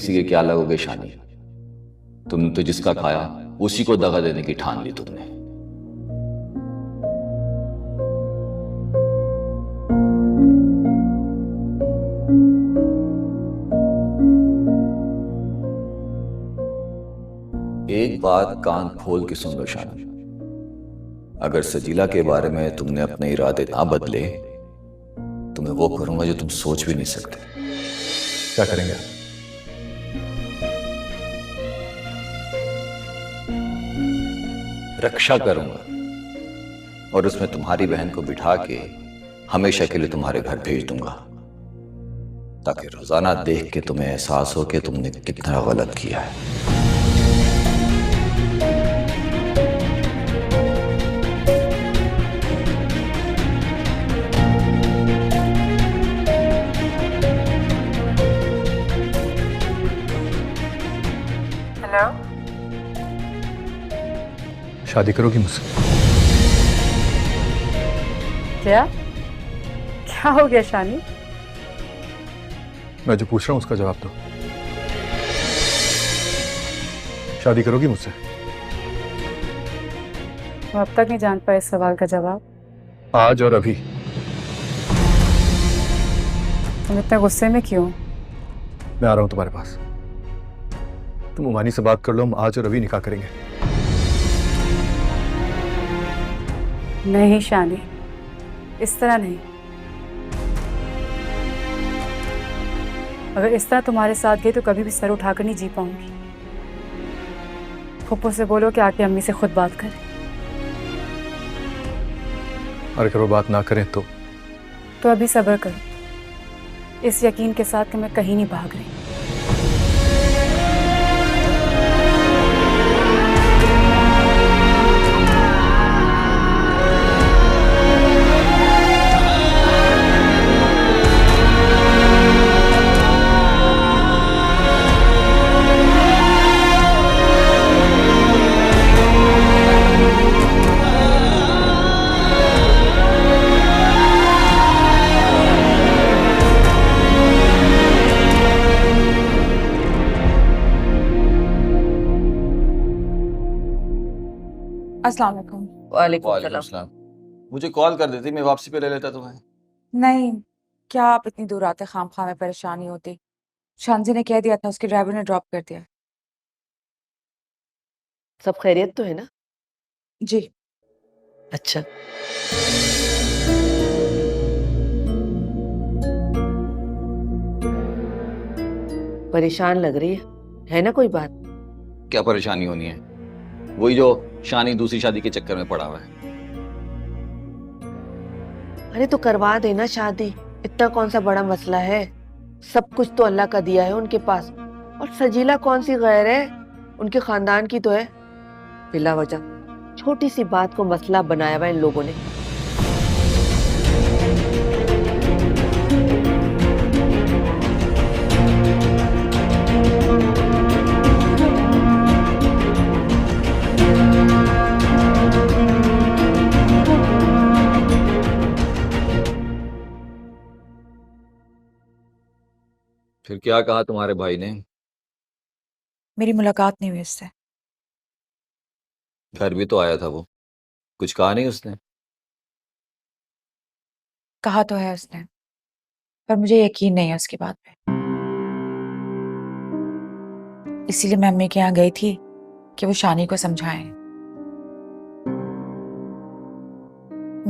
किसी के क्या लगोगे शानी। तुमने तो जिसका खाया उसी को दगा देने की ठान ली तुमने। एक बात कान खोल के सुन लो शानी, अगर सजीला के बारे में तुमने अपने इरादे ना बदले तो मैं वो करूंगा जो तुम सोच भी नहीं सकते। क्या करेंगे? रक्षा करूंगा और उसमें तुम्हारी बहन को बिठा के हमेशा के लिए तुम्हारे घर भेज दूंगा, ताकि रोजाना देख के तुम्हें एहसास हो कि तुमने कितना गलत किया है। हेलो, शादी करोगी मुझसे? क्या क्या हो गया शानी? मैं जो पूछ रहा हूं उसका जवाब दो। शादी करोगी मुझसे? तुम अब तक नहीं जान पाए इस सवाल का जवाब। आज और अभी। तुम इतने गुस्से में क्यों? मैं आ रहा हूं तुम्हारे पास। तुम उमानी से बात कर लो, हम आज और अभी निकाह करेंगे। नहीं शानी, इस तरह नहीं। अगर इस तरह तुम्हारे साथ गई तो कभी भी सर उठाकर नहीं जी पाऊंगी। फूफो से बोलो कि आके अम्मी से खुद बात करें। और अगर वो बात ना करें तो? अभी सब्र करो, इस यकीन के साथ कि मैं कहीं नहीं भाग रही। अस्सलाम वालेकुम। वालेकुम सलाम। मुझे कॉल कर देती, मैं वापसी पे ले लेता तुम्हें। नहीं, क्या आप इतनी दूर आते खामखा में परेशानी होती। शांजी ने कह दिया था, उसके ड्राइवर ने ड्रॉप कर दिया। सब खैरियत तो है ना? जी। अच्छा, परेशान लग रही है ना? कोई बात? क्या परेशानी होनी है? वही जो शानी दूसरी शादी के चक्कर में पड़ा हुआ है। अरे तो करवा देना शादी, इतना कौन सा बड़ा मसला है? सब कुछ तो अल्लाह का दिया है उनके पास। और सजीला कौन सी गैर है, उनके खानदान की तो है। बिला वजह छोटी सी बात को मसला बनाया हुआ इन लोगों ने। फिर क्या कहा तुम्हारे भाई ने? मेरी मुलाकात नहीं हुई उससे। घर भी तो आया था वो, कुछ कहा नहीं उसने? कहा तो है उसने, पर मुझे यकीन नहीं है उसकी बात पे। इसीलिए मैं अम्मी के यहाँ गई थी कि वो शानी को समझाएं।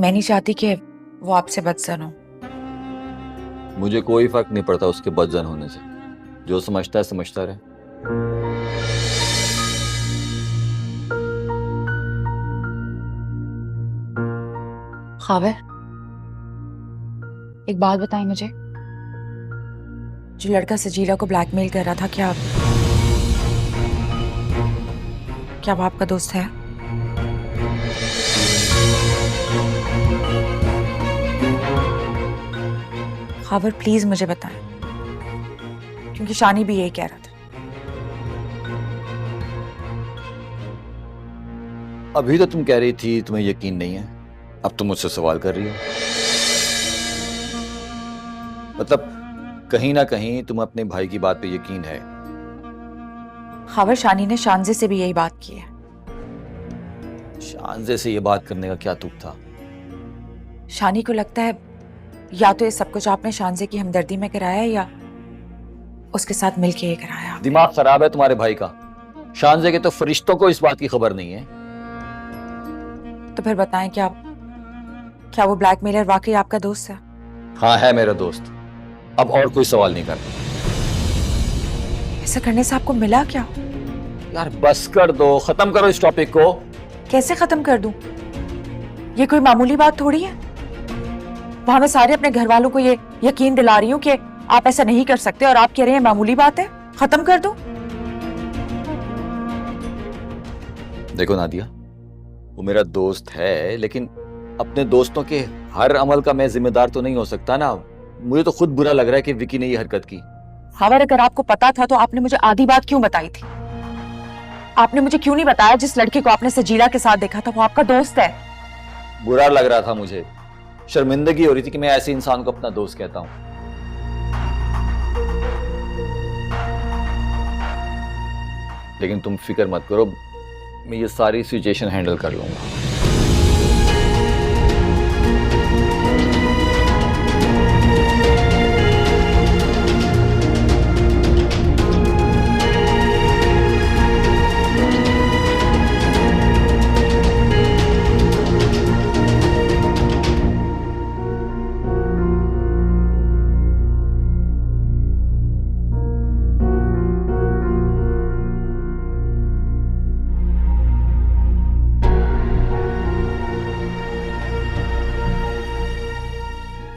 मैं नहीं चाहती कि वो आपसे बदजन हो। मुझे कोई फर्क नहीं पड़ता उसके बदजन होने से, जो समझता है समझता रहे। खावर, एक बात बताएं मुझे। जो लड़का सजीला को ब्लैकमेल कर रहा था, क्या वो आपका दोस्त है? खावर प्लीज मुझे बताएं, क्योंकि शानी भी यही कह रहा था। अभी तो तुम कह रही थी तुम्हें यकीन नहीं है, अब तुम मुझसे सवाल कर रही हो। मतलब कहीं ना कहीं तुम अपने भाई की बात पे यकीन है, खबर शानी ने शानजे से भी यही बात की है। शानजे से ये बात करने का क्या तुक था? शानी को लगता है या तो ये सब कुछ आपने शानजे की हमदर्दी में कराया है या उसके साथ मिलके ये कराया। दिमाग खराब है तुम्हारे भाई का। शानजे के तो फरिश्तों को इस बात की खबर नहीं है। तो फिर बताएं, क्या वो ब्लैकमेलर वाकई आपका दोस्त है? हाँ है मेरा दोस्त। अब और कोई सवाल नहीं करना। ऐसा करने से आपको मिला क्या? यार बस कर दो, खत्म करो इस टॉपिक को। कैसे खत्म कर दूं? ये कोई मामूली बात थोड़ी है। वहां मैं सारे अपने घर वालों को ये यकीन दिला रही हूँ कि आप ऐसा नहीं कर सकते और आप कह रहे हैं मामूली बात है। खत्म कर दूं? देखो नादिया, वो मेरा दोस्त है, लेकिन अपने दोस्तों के हर अमल का मैं जिम्मेदार तो नहीं हो सकता ना। मुझे तो खुद बुरा लग रहा है कि विकी ने ये हरकत की। खबर अगर आपको पता था तो आपने मुझे आधी बात क्यों बताई थी? आपने मुझे क्यों नहीं बताया जिस लड़के को आपने सजीला के साथ देखा था वो आपका दोस्त है? बुरा लग रहा था मुझे, शर्मिंदगी हो रही थी कि मैं ऐसे इंसान को अपना दोस्त कहता हूं। लेकिन तुम फिक्र मत करो, मैं ये सारी सिचुएशन हैंडल कर लूंगा।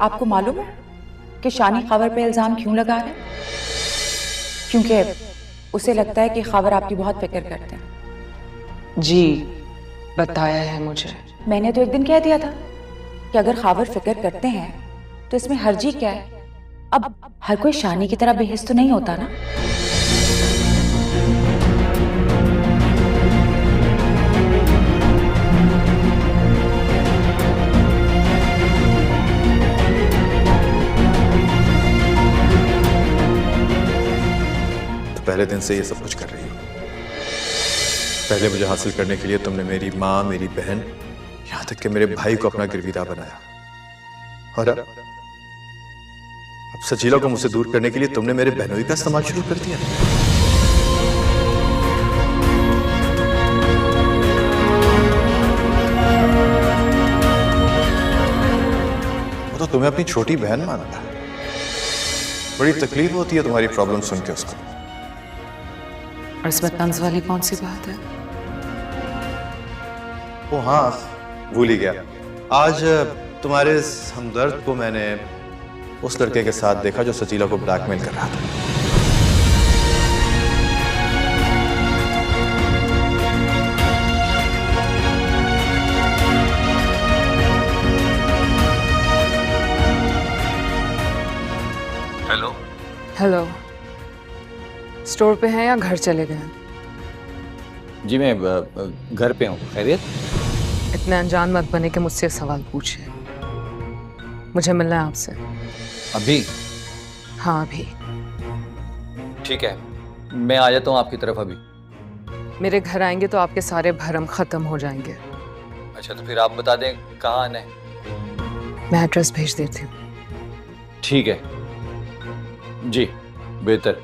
आपको मालूम है कि शानी खबर पे इल्जाम क्यों लगा रहे हैं? क्योंकि उसे लगता है कि खबर आपकी बहुत फिक्र करते हैं। जी बताया है मुझे। मैंने तो एक दिन कह दिया था कि अगर खबर फिक्र करते हैं तो इसमें हर्जी क्या है? अब हर कोई शानी की तरह बेहिस तो नहीं होता ना। पहले दिन से ये सब कुछ कर रही हो। पहले मुझे हासिल करने के लिए तुमने मेरी माँ, मेरी बहन, यहाँ तक कि मेरे भाई को अपना गिरविदा बनाया। और अब सजीला को मुझसे दूर करने के लिए तुमने मेरे बहनोई का इस्तेमाल शुरू कर दिया। वो तो तुम्हें अपनी छोटी बहन मानता है। बड़ी तकलीफ होती है तुम्हारी प्रॉब्लम सुन के उसको। और इसमें तंज वाली कौन सी बात है? ओ हाँ, भूल ही गया। आज तुम्हारे इस हमदर्द को मैंने उस लड़के के साथ देखा जो सजीला को ब्लैकमेल कर रहा था। हेलो। हेलो, स्टोर पे हैं या घर चले गए? जी मैं घर पे हूँ। खैरियत? इतने अनजान मत बने कि मुझसे सवाल पूछे। मुझे मिलना है आपसे। अभी? हाँ अभी। ठीक है, मैं आ जाता हूँ आपकी तरफ अभी। मेरे घर आएंगे तो आपके सारे भरम खत्म हो जाएंगे। अच्छा तो फिर आप बता दें कहाँ आना है। मैं एड्रेस भेज देती हूँ। ठीक है जी, बेहतर।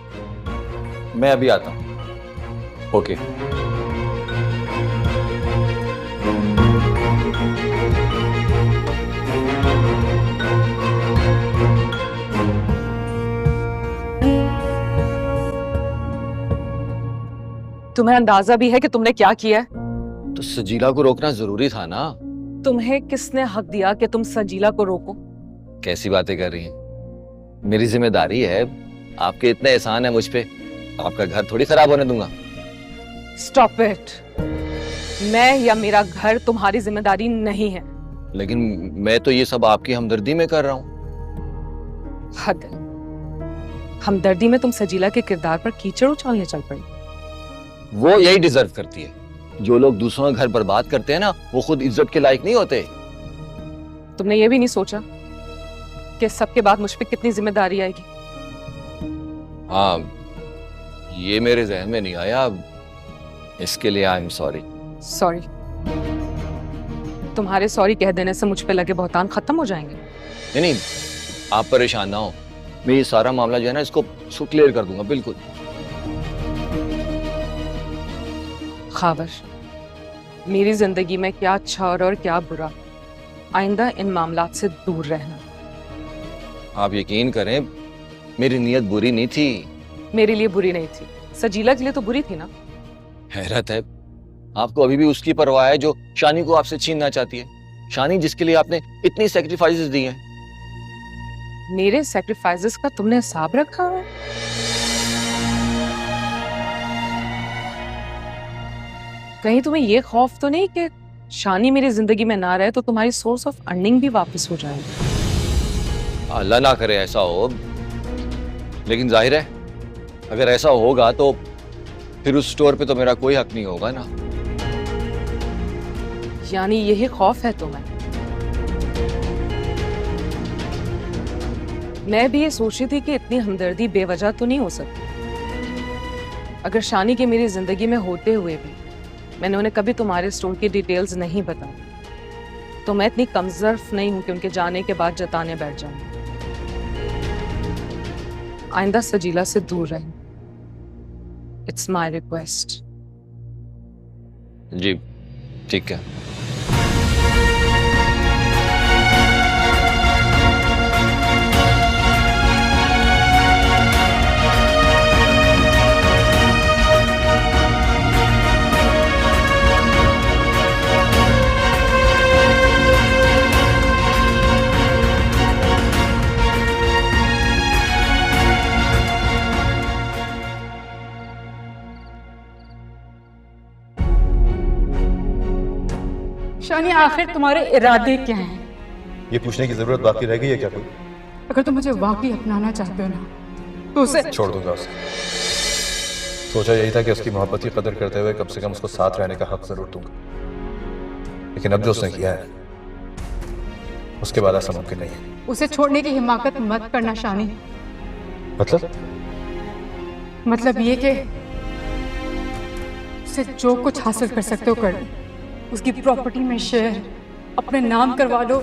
मैं अभी आता हूँ। ओके। तुम्हें अंदाजा भी है कि तुमने क्या किया है? तो सजीला को रोकना जरूरी था ना। तुम्हें किसने हक दिया कि तुम सजीला को रोको? कैसी बातें कर रही हैं? मेरी जिम्मेदारी है। आपके इतने एहसान है मुझ पे, आपका घर थोड़ी खराब होने दूंगा। Stop it. मैं या मेरा घर तुम्हारी जिम्मेदारी नहीं है। लेकिन मैं तो ये सब आपकी हमदर्दी में कर रहा हूँ। हद है। हमदर्दी में तुम सजीला के किरदार पर कीचड़ उछालने चल पड़ी। वो यही डिजर्व करती है। जो लोग दूसरों का घर बर्बाद करते हैं ना, वो खुद इज्जत के लायक नहीं होते। तुमने ये भी नहीं सोचा कि सबके बाद मुझ पे कितनी जिम्मेदारी आएगी? हाँ ये मेरे जहन में नहीं आया, इसके लिए आई एम सॉरी। सॉरी? तुम्हारे सॉरी कह देने से मुझ पे लगे बहुतान खत्म हो जाएंगे? नहीं नहीं, आप परेशान ना हो, मैं ये सारा मामला जो है ना इसको क्लियर कर दूंगा बिल्कुल। खावर, मेरी जिंदगी में क्या अच्छा और क्या बुरा, आइंदा इन मामलात से दूर रहना। आप यकीन करें, मेरी नीयत बुरी नहीं थी। मेरे लिए बुरी नहीं थी, सजीला के लिए तो बुरी थी ना। हैरत है, आपको अभी भी उसकी परवाह है जो शानी को आपसे छीनना चाहती है। शानी जिसके लिए आपने इतनी सैक्रिफाइसेस दी हैं। मेरे सैक्रिफाइसेस का तुमने हिसाब रखा है? कहीं तुम्हें ये खौफ तो नहीं कि शानी मेरी जिंदगी में ना रहे तो तुम्हारी सोर्स ऑफ अर्निंग भी वापस हो जाए? अल्लाह ना करे ऐसा हो, लेकिन जाहिर है अगर ऐसा होगा तो फिर उस स्टोर पे तो मेरा कोई हक नहीं होगा ना। यानी यही खौफ है तुम्हें? मैं भी ये सोच रही थी कि इतनी हमदर्दी बेवजह तो नहीं हो सकती। अगर शानी के मेरी जिंदगी में होते हुए भी मैंने उन्हें कभी तुम्हारे स्टोर की डिटेल्स नहीं बताई तो मैं इतनी कमजोर नहीं हूं कि उनके जाने के बाद जताने बैठ जाऊं। आइंदा सजीला से दूर रहें। It's my request. जी ठीक है। शानी, आखिर तुम्हारे इरादे क्या हैं? ये पूछने की जरूरत बाकी रह गई है क्या कोई? अगर तुम मुझे वाकई अपनाना चाहते हो ना तो उसे छोड़ दूंगा उसे। सोचा यही था कि उसकी मोहब्बत की कदर करते हुए कम से कम उसको साथ रहने का हक जरूर दूंगा, लेकिन अब जो उसने किया है उसके बाद ऐसा मुमकिन नहीं है। उसे छोड़ने की हिमाकत मत करना शानी। मतलब ये कि उसे जो कुछ हासिल कर सकते हो कर लो। उसकी प्रॉपर्टी में शेयर अपने नाम करवा लो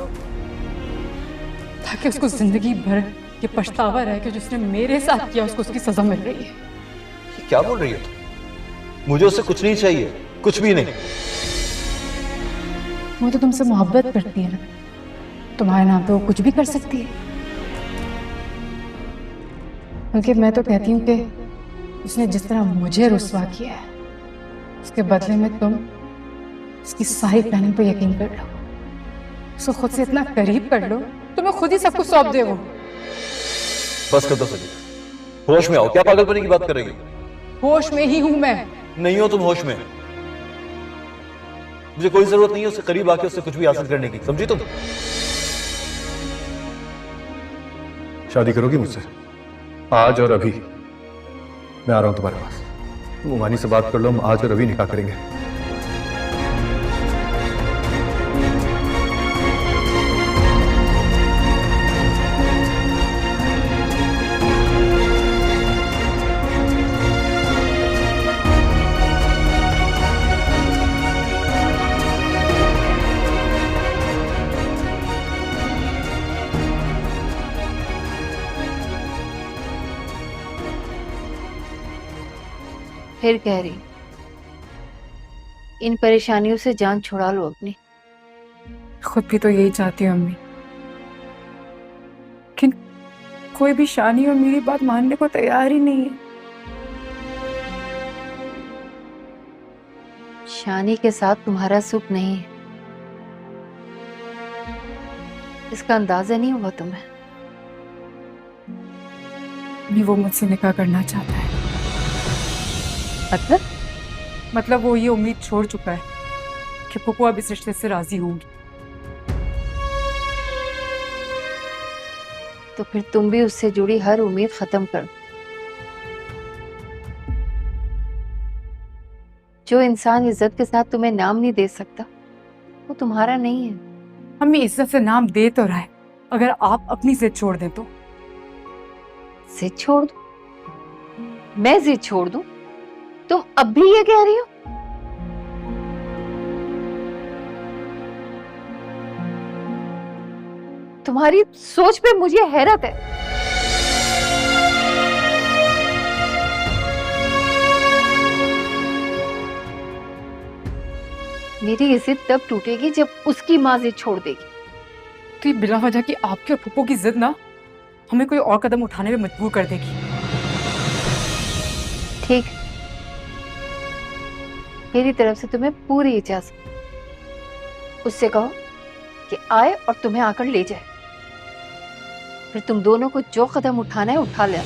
ताकि उसको जिंदगी भर ये पछतावा रहे कि जिसने मेरे साथ किया उसको उसकी सजा मिल रही है। ये क्या बोल रही है तुम? मुझे उससे कुछ नहीं चाहिए, कुछ भी नहीं। वो तो तुमसे मोहब्बत करती है ना, तुम्हारे नाम पे वो कुछ भी कर सकती है। बल्कि मैं तो कहती हूँ कि उसने जिस तरह मुझे रुस्वा किया है उसके बदले में तुम उसकी सारी प्लानिंग पे यकीन कर लो, उसको खुद से इतना करीब कर लो तुम्हें खुद ही सब कुछ सौंप दे वो। बस कर दो सजी, होश में आओ। क्या पागलपनी की बात कर रही हो? होश में ही हूं मैं। नहीं हो तुम होश में। मुझे कोई जरूरत नहीं है उससे करीब आके उससे कुछ भी हासिल करने की, समझी तुम? शादी करोगी मुझसे? आज और अभी। मैं आ रहा हूं तुम्हारे पास। तुम उमानी से बात कर लो, हम आज और अभी निकाह करेंगे। फिर कह रही, इन परेशानियों से जान छुड़ा लो अपनी। खुद भी तो यही चाहती हूँ अम्मी, लेकिन कोई भी शानी और मेरी बात मानने को तैयार ही नहीं है। शानी के साथ तुम्हारा सुख नहीं है, इसका अंदाजा नहीं हुआ तुम्हें? अम्मी, वो मुझसे निकाह करना चाहता है। मतलब वो ये उम्मीद छोड़ चुका है कि पुप्पो अब इस रिश्ते से राजी होंगी। तो फिर तुम भी उससे जुड़ी हर उम्मीद खत्म कर। जो इंसान इज्जत के साथ तुम्हें नाम नहीं दे सकता वो तुम्हारा नहीं है। अम्मी, इज्जत से नाम दे तो रहा है, अगर आप अपनी जिद छोड़ दें तो। जिद छोड़ दो? मैं जिद छोड़ दूं? तुम अब भी ये कह रही हो? तुम्हारी सोच पे मुझे हैरत है। मेरी इज्जत तब टूटेगी जब उसकी माँ जिद छोड़ देगी। तो ये बिला वजह की आपके और फूफो की जिद ना हमें कोई और कदम उठाने में मजबूर कर देगी। ठीक, मेरी तरफ से तुम्हें पूरी इजाजत। उससे कहो कि आए और तुम्हें आकर ले जाए, फिर तुम दोनों को जो कदम उठाना है उठा लेना।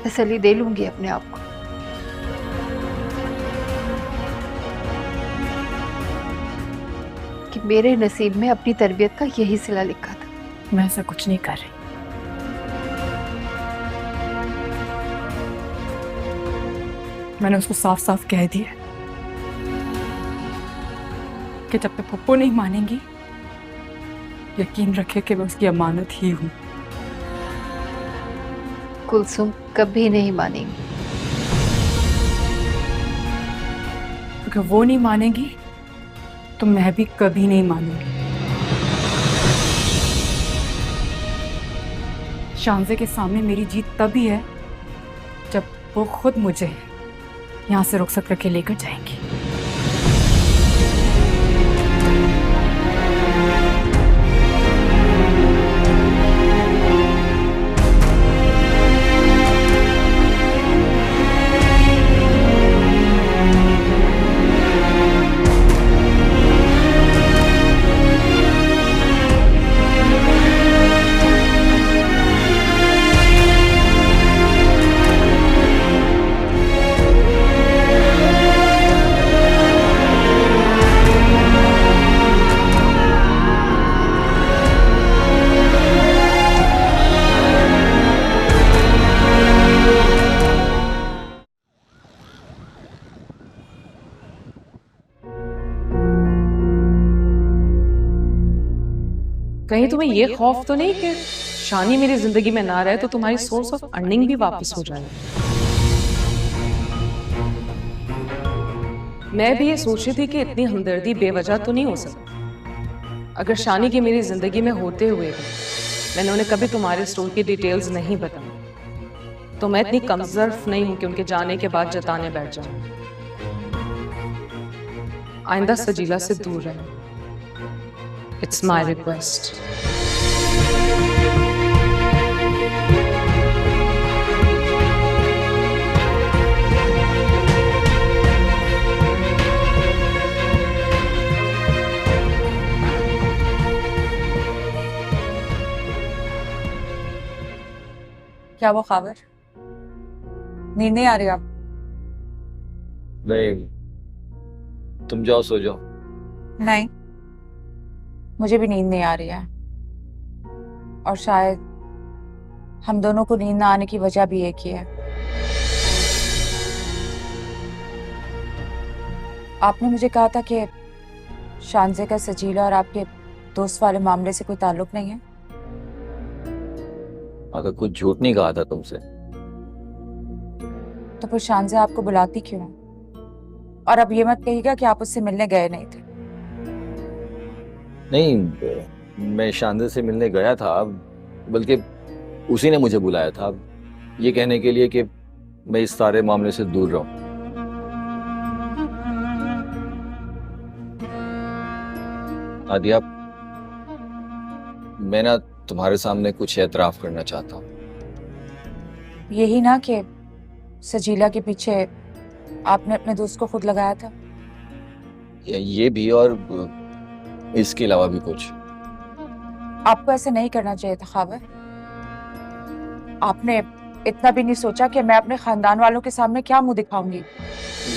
तसल्ली दे लूंगी अपने आप को। कि मेरे नसीब में अपनी तरबियत का यही सिला लिखा था। मैं ऐसा कुछ नहीं कर रही। मैंने उसको साफ साफ कह दिया कि जब तक पप्पू नहीं मानेंगी, यकीन रखे कि मैं उसकी अमानत ही हूं। कुलसुम कभी नहीं मानेंगी। अगर वो नहीं मानेगी तो मैं भी कभी नहीं मानूंगी। शांजे के सामने मेरी जीत तभी है जब वो खुद मुझे यहाँ से रुखसत करके लेकर जाएंगी। कहीं तुम्हें ये खौफ तो नहीं कि शानी मेरी जिंदगी में ना रहे तो तुम्हारी सोर्स ऑफ अर्निंग भी वापस हो जाए? मैं भी ये सोच रही थी कि इतनी हमदर्दी बेवजह तो नहीं हो सकती। अगर शानी की मेरी जिंदगी में होते हुए भी मैंने उन्हें कभी तुम्हारे स्टोर की डिटेल्स नहीं बताई, तो मैं इतनी कमजोर नहीं हूं कि उनके जाने के बाद जताने बैठ जाऊं। आइंदा सजीला से दूर रहे। It's my request. क्या वो खबर? नींद नहीं आ रही आप? नहीं, तुम जाओ सो जाओ। नहीं, मुझे भी नींद नहीं आ रही है। और शायद हम दोनों को नींद ना आने की वजह भी एक ही है। आपने मुझे कहा था कि शांजे का सजीला और आपके दोस्त वाले मामले से कोई ताल्लुक नहीं है। अगर कुछ झूठ नहीं कहा था तुमसे। तो फिर शांजे आपको बुलाती क्यों है? और अब ये मत कहिएगा कि आप उससे मिलने गए नहीं थे। नहीं, मैं शांजे से मिलने गया था, बल्कि उसी ने मुझे बुलाया था ये कहने के लिए कि मैं इस सारे मामले से दूर रहूं। आदिया, मैं ना तुम्हारे सामने कुछ एतराफ करना चाहता हूँ। यही ना कि सजीला के पीछे आपने अपने दोस्त को खुद लगाया था? ये भी, और इसके अलावा भी कुछ। आपको ऐसे नहीं करना चाहिए था खाबर। आपने इतना भी नहीं सोचा कि मैं अपने खानदान वालों के सामने क्या मुंह दिखाऊंगी।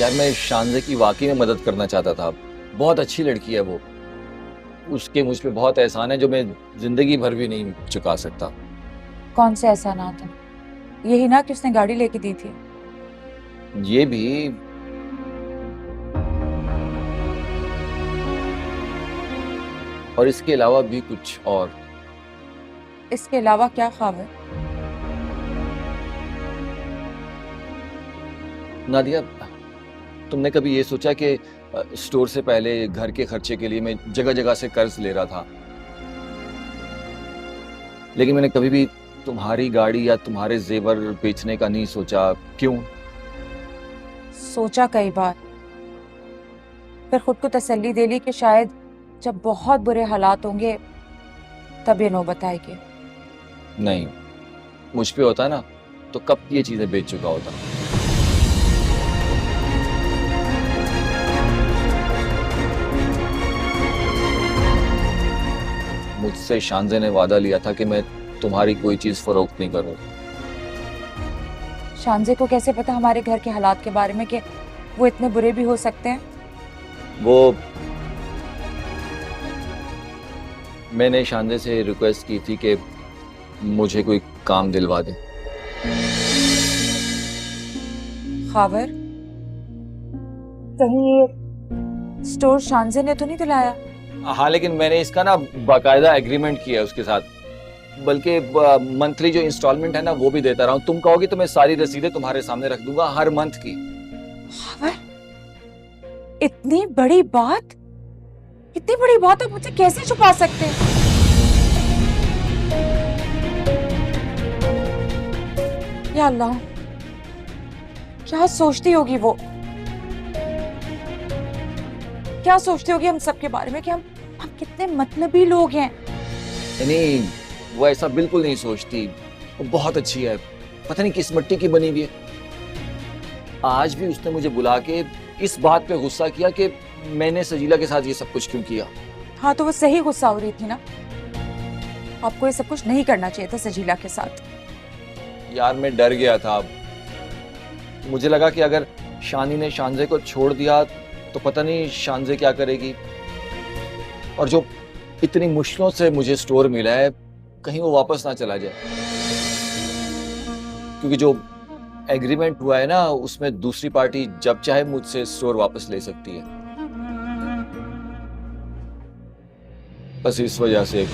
यार, मैं शांजे की वाकई में मदद करना चाहता था। बहुत अच्छी लड़की है वो। उसके मुझ पे बहुत एहसान है जो मैं जिंदगी भर भी नहीं चुका सकता। कौन से एहसानात हैं? यही ना कि उसने गाड़ी लेके दी थी। ये भी, और इसके अलावा भी कुछ और। इसके अलावा क्या ख्वाब है? नादिया, तुमने कभी ये सोचा कि स्टोर से पहले घर के खर्चे के लिए मैं जगह जगह से कर्ज ले रहा था, लेकिन मैंने कभी भी तुम्हारी गाड़ी या तुम्हारे जेवर बेचने का नहीं सोचा। क्यों? सोचा कई बार, फिर खुद को तसल्ली दे ली कि शायद जब बहुत बुरे हालात होंगे तब ये नौबत आएगी। नहीं, मुझ पे होता ना तो कब ये चीजें बेच चुका होता। मुझसे शानजे ने वादा लिया था कि मैं तुम्हारी कोई चीज फरोख्त नहीं करूँ। शानजे को कैसे पता हमारे घर के हालात के बारे में कि वो इतने बुरे भी हो सकते हैं? वो मैंने शानजे से रिक्वेस्ट की थी कि मुझे कोई काम दिलवा दे। खावर, कहीं ये स्टोर शानजे ने तो नहीं दिलाया? हाँ, लेकिन मैंने इसका ना बाकायदा एग्रीमेंट किया है उसके साथ, बल्कि मंथली जो इंस्टॉलमेंट है ना वो भी देता रहा हूँ। तुम कहोगे तो मैं सारी रसीदें तुम्हारे सामने रख दूंगा हर मंथ की। खावर, इतनी बड़ी बात आप मुझसे कैसे छुपा सकते हैं? या अल्लाह, क्या सोचती होगी वो? क्या सोचती होगी हम सबके बारे में कि हम कितने मतलबी लोग हैं? नहीं, वो ऐसा बिल्कुल नहीं सोचती। वो बहुत अच्छी है, पता नहीं किस मिट्टी की बनी हुई है। आज भी उसने मुझे बुला के इस बात पे गुस्सा किया कि मैंने सजीला के साथ ये सब कुछ क्यों किया। हाँ, तो वो सही गुस्सा हो रही थी ना। आपको ये सब कुछ नहीं करना चाहिए था सजीला के साथ। यार, मैं डर गया था। मुझे लगा कि अगर शानी ने शानजे को छोड़ दिया तो पता नहीं शानजे क्या करेगी, और जो इतनी मुश्किलों से मुझे स्टोर मिला है कहीं वो वापस ना चला जाए, क्योंकि जो एग्रीमेंट हुआ है ना उसमें दूसरी पार्टी जब चाहे मुझसे स्टोर वापस ले सकती है। बस इस वजह से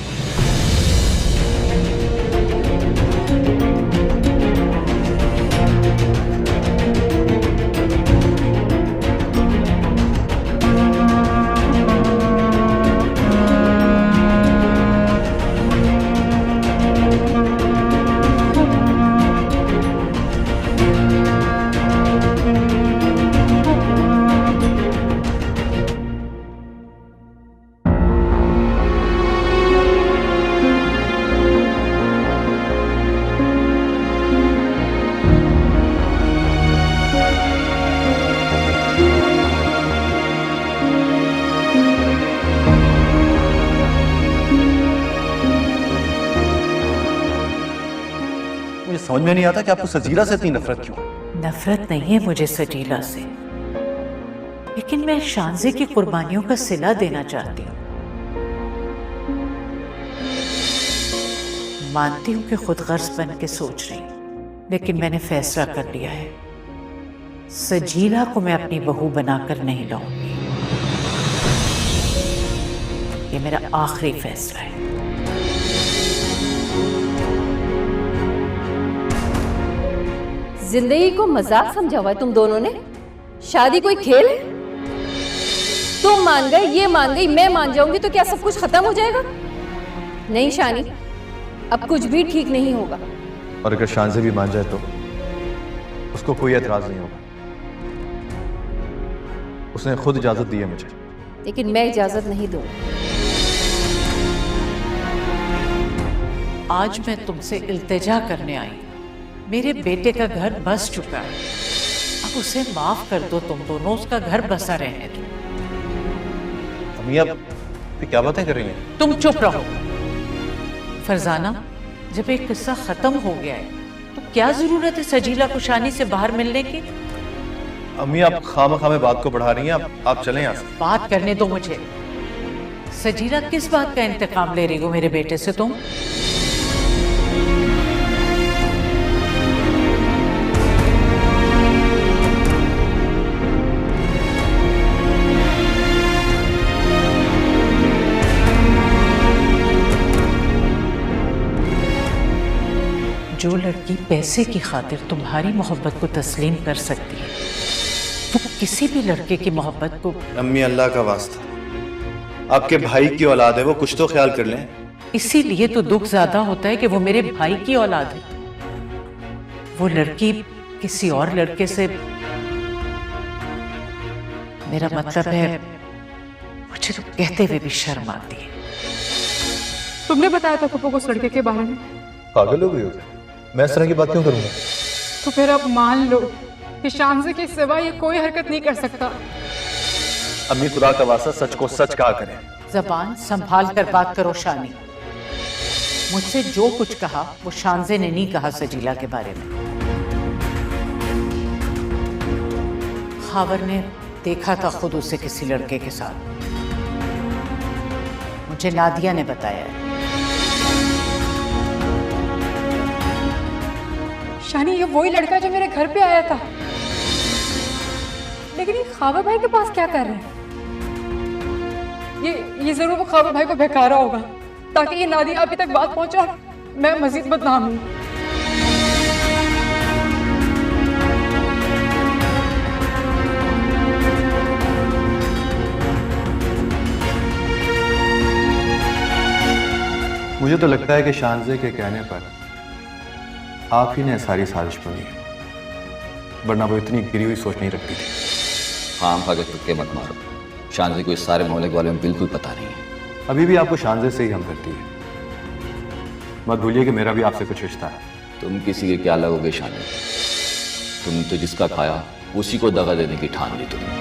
समझ में नहीं आता कि आपको सजीला से इतनी नफरत क्यों? नफरत नहीं है मुझे सजीला से, लेकिन मैं शानजे की कुर्बानियों का सिला देना चाहती हूँ। मानती हूँ कि खुद गर्ज बन के सोच रही, लेकिन मैंने फैसला कर लिया है, सजीला को मैं अपनी बहू बनाकर नहीं लाऊंगी। ये मेरा आखिरी फैसला है। जिंदगी को मजाक समझा हुआ है तुम दोनों ने? शादी कोई खेल है? तुम मान गए, ये मान गई, मैं मान जाऊंगी तो क्या सब कुछ खत्म हो जाएगा? नहीं शानी, अब कुछ भी ठीक नहीं होगा। और अगर शानजे भी मान जाए तो उसको कोई एतराज नहीं होगा। उसने खुद इजाजत दी है मुझे। लेकिन मैं इजाजत नहीं दूंगी। आज मैं तुमसे इल्तिजा करने आई। मेरे बेटे का घर बस चुका है, अब उसे माफ कर दो। तुम दोनों उसका घर बसा रहने दो। अम्मी, आप क्या बातें कर रही हैं? तुम चुप रहो। फरजाना, जब एक किस्सा खत्म हो गया है तो क्या जरूरत है सजीला को शानी से बाहर मिलने की? अम्मी, आप खामखा में बात को बढ़ा रही हैं। आप चलें यहाँ से। बात करने दो मुझे। सजीला किस बात का इंतकाम ले रही हो मेरे बेटे से तुम? जो लड़की पैसे की खातिर तुम्हारी मोहब्बत को तस्लीम कर सकती है, वो किसी भी लड़के की मोहब्बत को। अम्मी, अल्लाह का वास्ता, आपके भाई की औलाद है, वो कुछ तो ख्याल कर लें। इसीलिए तो दुख ज्यादा होता है कि वो मेरे भाई की औलाद है। वो लड़की किसी और लड़के से, मेरा मतलब है, मुझे तो कहते हुए भी शर्म आती है। तुमने बताया था पप्पू को उस लड़के के बारे में, पागल हो गई हो क्या? मैं इस तरह की बात क्यों करूंगा? तो फिर अब मान लो कि शानज़े के सिवा ये कोई हरकत नहीं कर सकता। अम्मी, खुदा का वास्ता सच को सच कहा करें। जबान संभाल कर बात करो शानी। मुझसे जो कुछ कहा वो शानज़े ने नहीं कहा सजीला के बारे में। खावर ने देखा था खुद उसे किसी लड़के के साथ, मुझे नादिया ने बताया है। शानी, ये वही लड़का जो मेरे घर पे आया था, लेकिन ये खावर भाई के पास क्या कर रहे हैं? ये जरूर वो खावर भाई को बहकारा होगा ताकि ये नादिया अभी तक बात पहुंचा और मैं मजीद बदनाम हूं। मुझे तो लगता है कि शानज़े के कहने पर आप ही ने सारी साजिश बुनी है, वरना वो इतनी गिरी हुई सोच नहीं रखती थी। हाँ भागे तुक्के मत मारो, शानज़े को इस सारे मामले के बारे में बिल्कुल पता नहीं है। अभी भी आपको शानज़े से ही हमदर्दी है। मत भूलिए कि मेरा भी आपसे कुछ रिश्ता है। तुम किसी के क्या लगोगे शानी? तुम तो जिसका खाया उसी को दगा देने की ठान ली तुमने।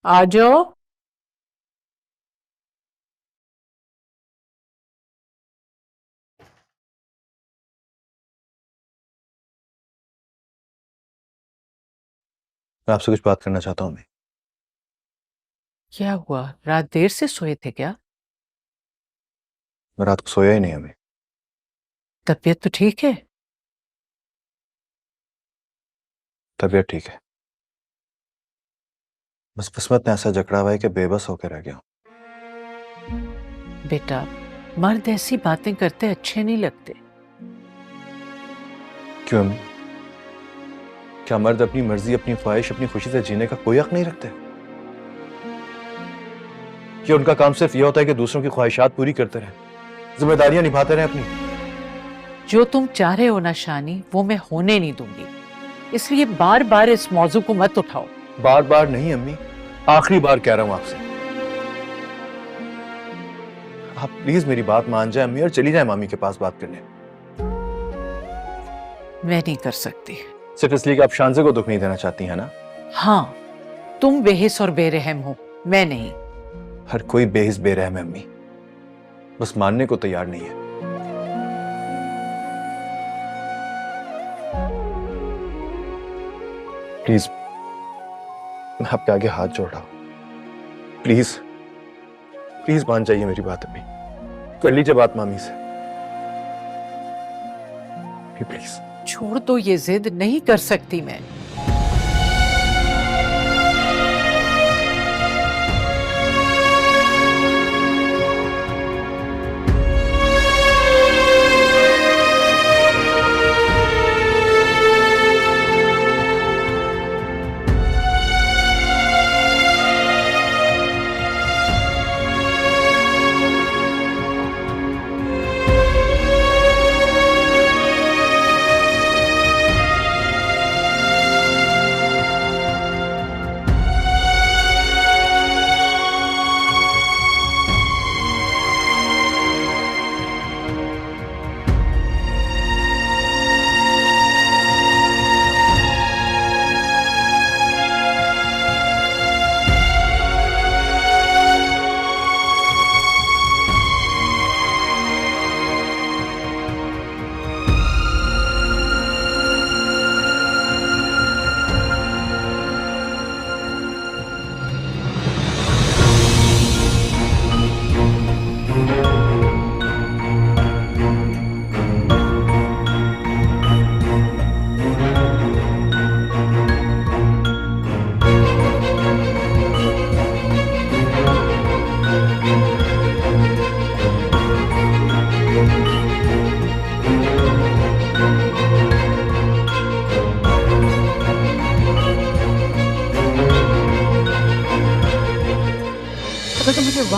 आ जाओ। मैं आपसे कुछ बात करना चाहता हूँ। मैं क्या हुआ, रात देर से सोए थे क्या? रात को सोया ही नहीं। हमें तबीयत तो ठीक है? तबीयत ठीक है, बस किस्मत ने ऐसा जकड़ा हुआ है कि बेबस होकर रह गया। बेटा, मर्द ऐसी बातें करते अच्छे नहीं लगते। क्यों अम्मी? क्या मर्द अपनी मर्जी, अपनी ख्वाहिश, अपनी खुशी से जीने का कोई हक नहीं रखते? क्या उनका काम सिर्फ यह होता है कि दूसरों की ख्वाहिशात पूरी करते रहें, जिम्मेदारियां निभाते रहें अपनी? जो तुम चाह रहे हो ना शानी, वो मैं होने नहीं दूंगी, इसलिए बार बार इस मौजू को मत उठाओ। बार बार नहीं अम्मी, आखिरी बार कह रहा हूं आपसे। आप प्लीज मेरी बात मान जाए अम्मी और चली जाए मामी के पास बात करने। मैं नहीं कर सकती। सिर्फ इसलिए कि आप शानज़े को दुख नहीं देना चाहती हैं ना? हाँ, तुम बेहिस और बेरहम हो, मैं नहीं। हर कोई बेहिस बेरहम है अम्मी, बस मानने को तैयार नहीं है। प्लीज, मैं आपके आगे हाथ जोड़ रहा हूं। प्लीज प्लीज मान जाइए मेरी बात अम्मी, कर लीजिए बात मामी से प्लीज। छोड़ दो ये जिद, नहीं कर सकती मैं।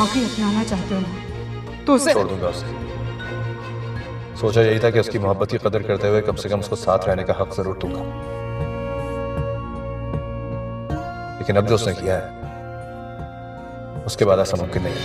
आखिरी अपनाना चाहते हो ना, तो उसे छोड़ दूंगा उसे। सोचा यही था कि उसकी मोहब्बत की कदर करते हुए कम से कम उसको साथ रहने का हक जरूर दूंगा, लेकिन अब जो उसने किया है उसके बाद ऐसा मुमकिन नहीं है।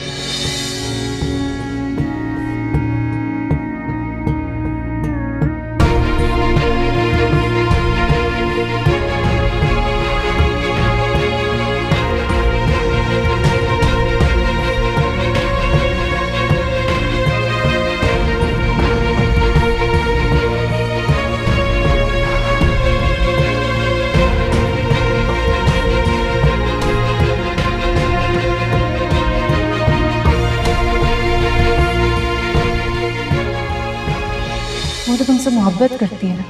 वो तो तुमसे मोहब्बत करती है ना,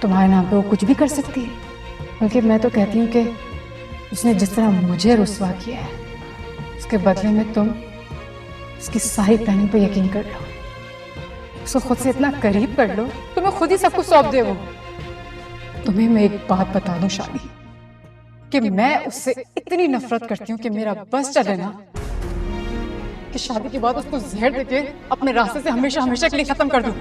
तुम्हारे नाम पे वो कुछ भी कर सकती है। बल्कि मैं तो कहती हूँ कि उसने जिस तरह मुझे रुस्वा किया है, उसके बदले में तुम उसकी सारी प्लानिंग पे यकीन कर लो, उसको खुद से इतना करीब कर लो, तुम्हें खुद ही सब कुछ सौंप दे वो। तुम्हें मैं एक बात बता दूं शादी, कि मैं उससे इतनी नफरत करती हूँ कि मेरा बस चले ना कि शादी के बाद उसको जहर देके अपने रास्ते से हमेशा हमेशा के लिए खत्म कर दूं।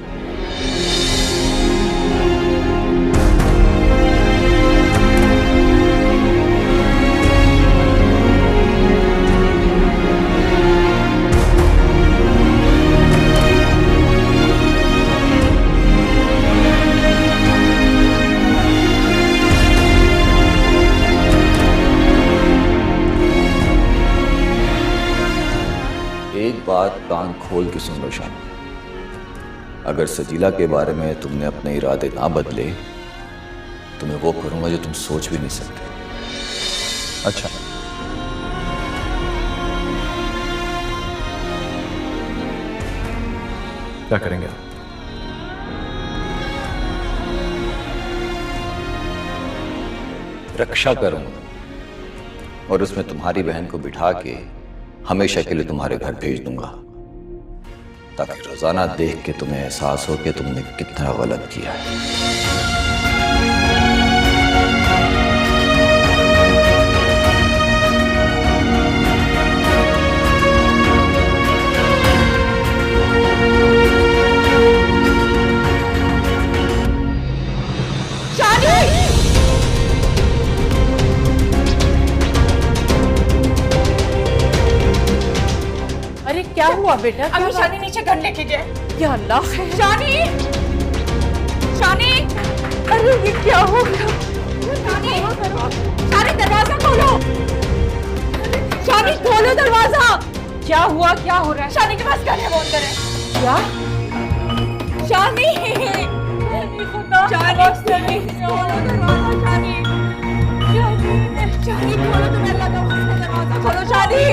एक बात कान खोल के सुन लो शान, अगर सजीला के बारे में तुमने अपने इरादे ना बदले तो मैं वो करूंगा जो तुम सोच भी नहीं सकते। अच्छा, क्या करेंगे आप? रक्षा करूंगा और उसमें तुम्हारी बहन को बिठा के हमेशा के लिए तुम्हारे घर भेज दूंगा, ताकि रोजाना देख के तुम्हें एहसास हो कि तुमने कितना गलत किया है। अरे क्या हुआ बेटा? अभी शानी नीचे घर लेके गए। या अल्लाह, शानी, शानी, अरे ये क्या हो गया? शानी, शानी दरवाजा खोलो, शानी खोलो दरवाजा। क्या हुआ? क्या हो रहा है? शानी के पास घर है, फोन करें। क्या? शानी, खुदा, शानी, खोलो दरवाजा, शानी, शानी खोलो, तुम्हें अल्लाह का वास्ता दरवाजा खोलो, शानी,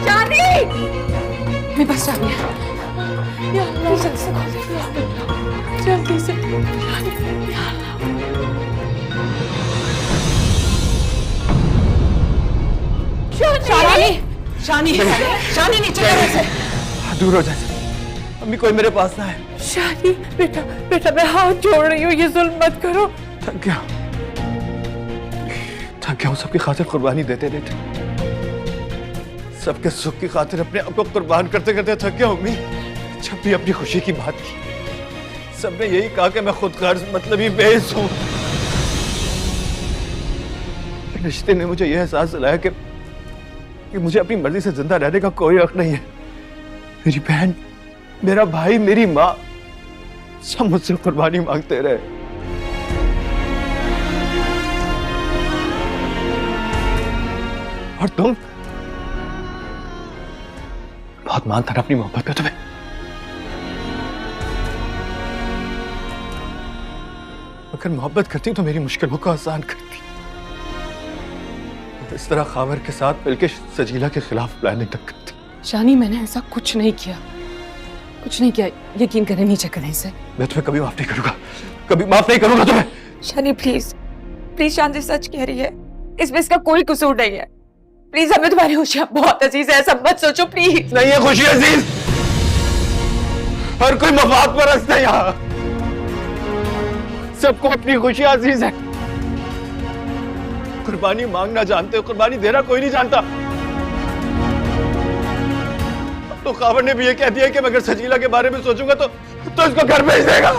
शानी। मेरे पास आ गया। या अल्लाह, जल्दी से खोल दे, जल्दी से। शानी, शानी, शानी नीचे घर से। दूर हो जाए अम्मी, कोई मेरे पास ना है। शानी बेटा, बेटा मैं हाथ जोड़ रही हूँ, ये जुल्म मत करो। थक गया हूँ, सबकी खातिर कुर्बानी देते देते, सबके सुख की खातिर अपने आप को कुर्बान करते करते थक गया अम्मी। जब भी अपनी खुशी की बात की सबने यही कहा कि मैं खुद गर्ज मतलबी बेइज्जत हूँ। रिश्ते ने मुझे यह एहसास दिलाया कि मुझे अपनी मर्जी से जिंदा रहने का कोई हक नहीं है। मेरी बहन, मेरा भाई, मेरी माँ सब मुझसे कुर्बानी मांगते रहे। और तुम बहुत मानता था अपनी मोहब्बत पे तुम्हें। अगर मोहब्बत करती तो मेरी मुश्किलों को आसान करती। इस तरह खावर के साथ मिलकर सजीला के खिलाफ प्लानिंग तक करती। शानी, मैंने ऐसा कुछ नहीं किया, कुछ नहीं किया। यकीन करें, नीचे करें इसे। मैं तुम्हें कभी माफ नहीं करूंगा, कभी माफ नहीं करूंगा तुम्हें। शानी प्लीज, प्लीज, शांति सच कह रही है, इसमें इसका कोई कसूर नहीं है। प्लीज, हमें तुम्हारी खुशियां बहुत अजीज है, ऐसा मत सोचो प्लीज। नहीं है खुशी अजीज, हर कोई मफाद परस्त है यहाँ, सबको अपनी खुशी अजीज है। कुर्बानी मांगना जानते हो, कुर्बानी देना कोई नहीं जानता। तो खावर ने भी ये कह दिया कि मैं अगर सजीला के बारे में सोचूंगा तो इसको घर भेज देगा।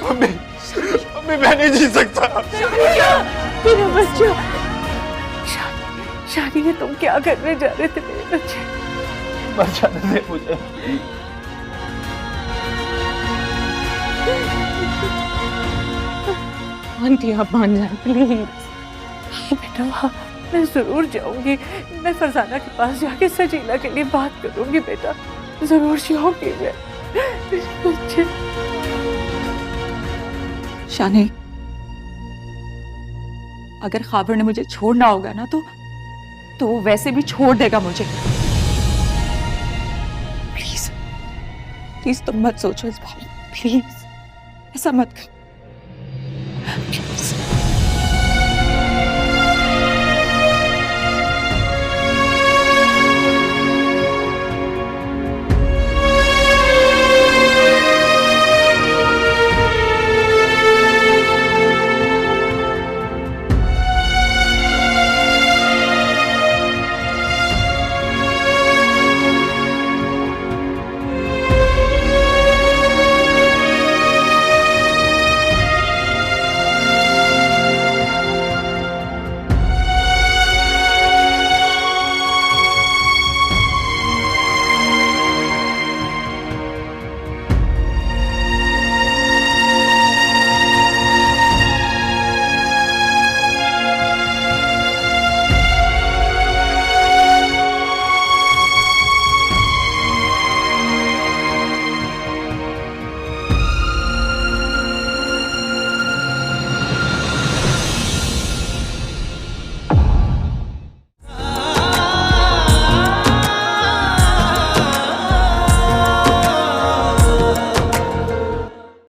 अम्मी मैं नहीं जी सकता। मेरा बच्चा, शादी में तुम क्या करने जा रहे थे मेरे बच्चे? मर जाने दे मुझे। आंटी आप मान जाए प्लीज। बेटा मैं जरूर जाऊंगी, मैं फरजाना के पास जाके सजीला के लिए बात करूंगी बेटा, जरूर जाऊंगी मैं। बच्चे शानी, अगर खाबर ने मुझे छोड़ना होगा ना तो वो वैसे भी छोड़ देगा मुझे। प्लीज प्लीज तुम मत सोचो इस बारे में, प्लीज ऐसा मत करो।